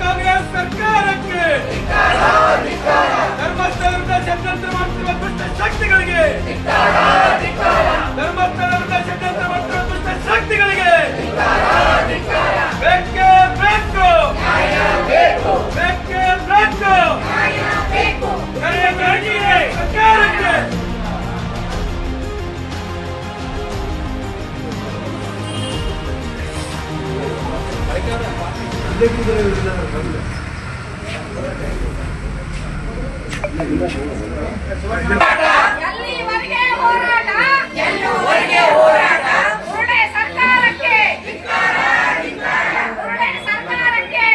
ಕಾಂಗ್ರೆಸ್ ಸರ್ಕಾರಕ್ಕೆ ಧರ್ಮಸ್ಥಳದ ಷಡ್ಯಂತ್ರ ಮಾಡುತ್ತಿರುವ ದುಷ್ಟ ಶಕ್ತಿಗಳಿಗೆ ಧರ್ಮಸ್ಥಳದ ಷಡ್ಯಂತ್ರ ಮಾಡುತ್ತಿರುವ ದುಷ್ಟ ಶಕ್ತಿಗಳಿಗೆ ಬೇಕೇ ಬೇಕು ಬೇಕೇ ಬೇಕು ಸರ್ಕಾರಕ್ಕೆ ಎಲ್ಲಿವರೆಗೆ ಹೋರಾಟ ಎಲ್ಲೂವರೆಗೆ ಹೋರಾಟ ಉರುಳೆ ಸರ್ಕಾರಕ್ಕೆ ಉರುಳೆ ಸರ್ಕಾರಕ್ಕೆ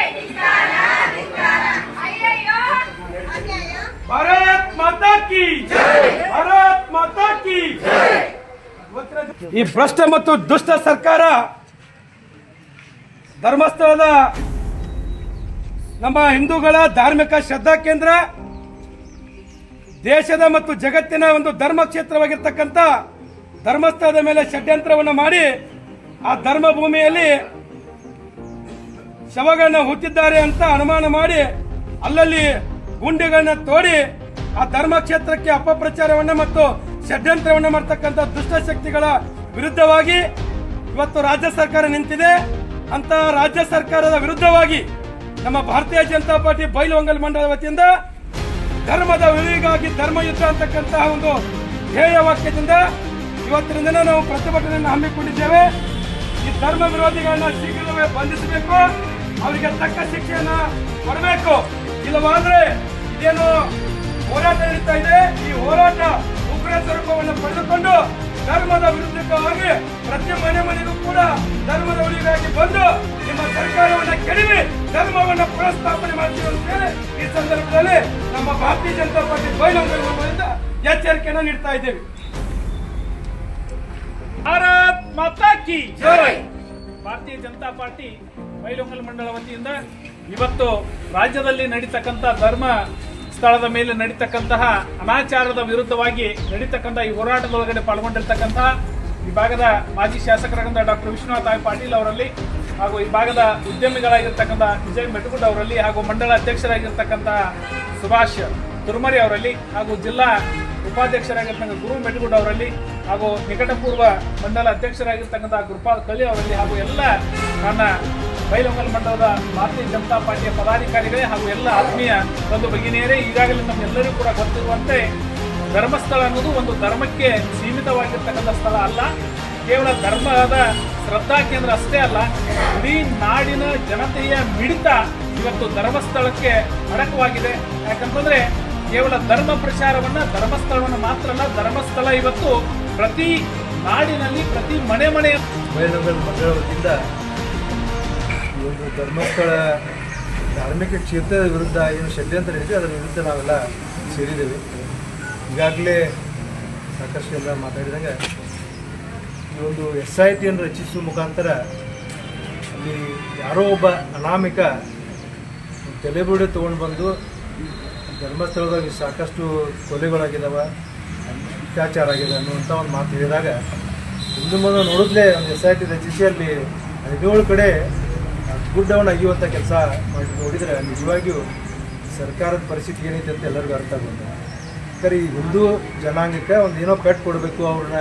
ಅಯ್ಯಯ್ಯೋ ಭಾರತ್ ಮಾತಾ ಕಿ ಜೈ ಭಾರತ್ ಮಾತಾ ಕಿ ಜೈ ಈ ಭ್ರಷ್ಟ ಮತ್ತು ದುಷ್ಟ ಸರ್ಕಾರ ಧರ್ಮಸ್ಥಳದ ನಮ್ಮ ಹಿಂದೂಗಳ ಧಾರ್ಮಿಕ ಶ್ರದ್ಧಾ ಕೇಂದ್ರ, ದೇಶದ ಮತ್ತು ಜಗತ್ತಿನ ಒಂದು ಧರ್ಮ ಕ್ಷೇತ್ರವಾಗಿರ್ತಕ್ಕಂಥ ಧರ್ಮಸ್ಥಳದ ಮೇಲೆ ಷಡ್ಯಂತ್ರವನ್ನು ಮಾಡಿ ಆ ಧರ್ಮ ಭೂಮಿಯಲ್ಲಿ ಶವಗಳನ್ನ ಹುತ್ತಿದ್ದಾರೆ ಅಂತ ಅನುಮಾನ ಮಾಡಿ ಅಲ್ಲಲ್ಲಿ ಗುಂಡಿಗಳನ್ನ ತೋಡಿ ಆ ಧರ್ಮ ಕ್ಷೇತ್ರಕ್ಕೆ ಅಪಪ್ರಚಾರವನ್ನ ಮತ್ತು ಷಡ್ಯಂತ್ರವನ್ನ ಮಾಡತಕ್ಕಂಥ ದುಷ್ಟಶಕ್ತಿಗಳ ವಿರುದ್ಧವಾಗಿ ಇವತ್ತು ರಾಜ್ಯ ಸರ್ಕಾರ ನಿಂತಿದೆ. ಅಂತ ರಾಜ್ಯ ಸರ್ಕಾರದ ವಿರುದ್ಧವಾಗಿ ನಮ್ಮ ಭಾರತೀಯ ಜನತಾ ಪಾರ್ಟಿ ಬೈಲಹೊಂಗಲ ಮಂಡಲ ವತಿಯಿಂದ ಧರ್ಮದ ಉಳಿವಿಗಾಗಿ ಧರ್ಮ ಯುದ್ಧ ಅಂತಕ್ಕಂತಹ ಒಂದು ಧ್ಯೇಯ ವಾಕ್ಯದಿಂದ ಇವತ್ತಿನ ದಿನ ನಾವು ಪ್ರತಿಭಟನೆಯನ್ನು ಹಮ್ಮಿಕೊಂಡಿದ್ದೇವೆ. ಈ ಧರ್ಮ ವಿರೋಧಿಗಳನ್ನ ಶೀಘ್ರವೇ ಬಂಧಿಸಬೇಕು, ಅವರಿಗೆ ತಕ್ಕ ಶಿಕ್ಷೆಯನ್ನ ಕೊಡಬೇಕು. ಇಲ್ಲವಾದ್ರೆ ಇದೇನು ಹೋರಾಟ ನಡೀತಾ ಇದೆ, ಈ ಹೋರಾಟ ಉಗ್ರ ಸ್ವರೂಪವನ್ನು ಪಡೆದುಕೊಂಡು ಧರ್ಮದ ವಿರುದ್ಧವಾಗಿ ಪ್ರತಿ ಮನೆಗೂ ಕೂಡ ಧರ್ಮದ ಉಳಿವಿಗಾಗಿ ಬಂದು ನಿಮ್ಮ ಸರ್ಕಾರವನ್ನು ಕೆಡವಿ ಧರ್ಮವನ್ನು ಪುನಃಸ್ಥಾಪನೆ ಮಾಡ್ತೀವಿ ಅಂತ ಹೇಳಿ ಈ ಸಂದರ್ಭದಲ್ಲಿ ನಮ್ಮ ಭಾರತೀಯ ಜನತಾ ಪಾರ್ಟಿ ಬೈಲಹೊಂಗಲದಿಂದ ಎಚ್ಚರಿಕೆಯನ್ನು ನೀಡ್ತಾ ಇದ್ದೇವೆ. ಭಾರತ್ ಮಾತಾ ಕಿ ಜೈ. ಭಾರತೀಯ ಜನತಾ ಪಾರ್ಟಿ ಬೈಲಹೊಂಗಲ ಮಂಡಳ ವತಿಯಿಂದ ಇವತ್ತು ರಾಜ್ಯದಲ್ಲಿ ನಡೀತಕ್ಕಂಥ ಧರ್ಮ ಸ್ಥಳದ ಮೇಲೆ ನಡೀತಕ್ಕಂತಹ ಅನಾಚಾರದ ವಿರುದ್ಧವಾಗಿ ನಡೀತಕ್ಕಂಥ ಈ ಹೋರಾಟದೊಳಗಡೆ ಪಾಲ್ಗೊಂಡಿರ್ತಕ್ಕಂತಹ ಈ ಭಾಗದ ಮಾಜಿ ಶಾಸಕರಾದಂಥ ಡಾಕ್ಟರ್ ವಿಶ್ವನಾಥ್ ಆಯ್ ಪಾಟೀಲ್ ಅವರಲ್ಲಿ ಹಾಗೂ ಈ ಭಾಗದ ಉದ್ಯಮಿಗಳಾಗಿರ್ತಕ್ಕಂಥ ವಿಜಯ್ ಮೆಟಗುಡ್ ಅವರಲ್ಲಿ ಹಾಗೂ ಮಂಡಳ ಅಧ್ಯಕ್ಷರಾಗಿರ್ತಕ್ಕಂಥ ಸುಭಾಷ್ ತುರ್ಮರಿ ಅವರಲ್ಲಿ ಹಾಗೂ ಜಿಲ್ಲಾ ಉಪಾಧ್ಯಕ್ಷರಾಗಿರ್ತಕ್ಕಂಥ ಗುರು ಮೆಟಗುಡ್ ಅವರಲ್ಲಿ ಹಾಗೂ ನಿಕಟಪೂರ್ವ ಮಂಡಲ ಅಧ್ಯಕ್ಷರಾಗಿರ್ತಕ್ಕಂಥ ಗುರುಪಾಲ್ ಕಳಿ ಅವರಲ್ಲಿ ಹಾಗೂ ಎಲ್ಲ ನನ್ನ ಬೈಲಹೊಂಗಲ ಮಂಡಲದ ಭಾರತೀಯ ಜನತಾ ಪಾರ್ಟಿಯ ಪದಾಧಿಕಾರಿಗಳೇ ಹಾಗೂ ಎಲ್ಲ ಆತ್ಮೀಯ ಬಂಧು ಭಗಿನಿಯರೇ, ಈಗಾಗಲೇ ನಮ್ಮೆಲ್ಲರಿಗೂ ಕೂಡ ಗೊತ್ತಿರುವಂತೆ ಧರ್ಮಸ್ಥಳ ಅನ್ನೋದು ಒಂದು ಧರ್ಮಕ್ಕೆ ಸೀಮಿತವಾಗಿರ್ತಕ್ಕಂಥ ಸ್ಥಳ ಅಲ್ಲ, ಕೇವಲ ಧರ್ಮದ ಶ್ರದ್ಧಾ ಕೇಂದ್ರ ಅಷ್ಟೇ ಅಲ್ಲ, ಇಡೀ ನಾಡಿನ ಜನತೆಯ ಮಿಡಿತ ಇವತ್ತು ಧರ್ಮಸ್ಥಳಕ್ಕೆ ಅಡಕವಾಗಿದೆ. ಯಾಕಂತಂದ್ರೆ ಕೇವಲ ಧರ್ಮ ಪ್ರಚಾರವನ್ನ ಧರ್ಮಸ್ಥಳವನ್ನು ಮಾತ್ರ ಅಲ್ಲ, ಧರ್ಮಸ್ಥಳ ಇವತ್ತು ಪ್ರತಿ ನಾಡಿನಲ್ಲಿ ಪ್ರತಿ ಮನೆ ಬೈಲಹೊಂಗಲ ಮಂಡಳ ವತಿಯಿಂದ ಒಂದು ಧರ್ಮಸ್ಥಳ ಧಾರ್ಮಿಕ ಕ್ಷೇತ್ರದ ವಿರುದ್ಧ ಏನು ಷಡ್ಯಂತ್ರ ಇದೆ ಅದರ ವಿರುದ್ಧ ನಾವೆಲ್ಲ ಸೇರಿದ್ದೇವೆ. ಈಗಾಗಲೇ ಸಾಕಷ್ಟು ಎಲ್ಲ ಮಾತಾಡಿದಾಗ ಈ ಒಂದು SIT ಅನ್ನು ರಚಿಸುವ ಮುಖಾಂತರ ಅಲ್ಲಿ ಯಾರೋ ಒಬ್ಬ ಅನಾಮಿಕ ತಲೆಬುರುಡೆ ತೊಗೊಂಡು ಬಂದು ಧರ್ಮಸ್ಥಳದಾಗ ಸಾಕಷ್ಟು ಕೊಲೆಗಳಾಗಿದ್ದಾವೆ, ಅತ್ಯಾಚಾರ ಆಗಿದೆ ಅನ್ನುವಂಥ ಒಂದು ಮಾತು ಹೇಳಿದಾಗ ಹಿಂದೆ ಮುಂದೆ ನೋಡಿದ್ಲೇ ಒಂದು SIT ರಚಿಸಿ ಅಲ್ಲಿ 17 ಕಡೆ ಗುಡ್ಡವನ್ನು ಅಗಿಯುವಂಥ ಕೆಲಸ ಮಾಡಿ ನೋಡಿದರೆ ನಿಜವಾಗಿಯೂ ಸರ್ಕಾರದ ಪರಿಸ್ಥಿತಿ ಏನೈತೆ ಅಂತ ಎಲ್ಲರಿಗೂ ಅರ್ಥ ಆಗುತ್ತೆ. ಯಾಕಂದರೆ ಈ ಹಿಂದೂ ಜನಾಂಗಕ್ಕೆ ಒಂದು ಏನೋ ಪೆಟ್ ಕೊಡಬೇಕು, ಅವ್ರನ್ನ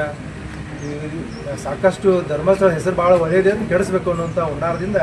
ಸಾಕಷ್ಟು ಧರ್ಮಸ್ಥಳ ಹೆಸರು ಭಾಳ ಒಳ್ಳೆಯದೇ ಅಂತ ಕೆಡಿಸ್ಬೇಕು ಅನ್ನುವಂಥ ಹುನ್ನಾರದಿಂದ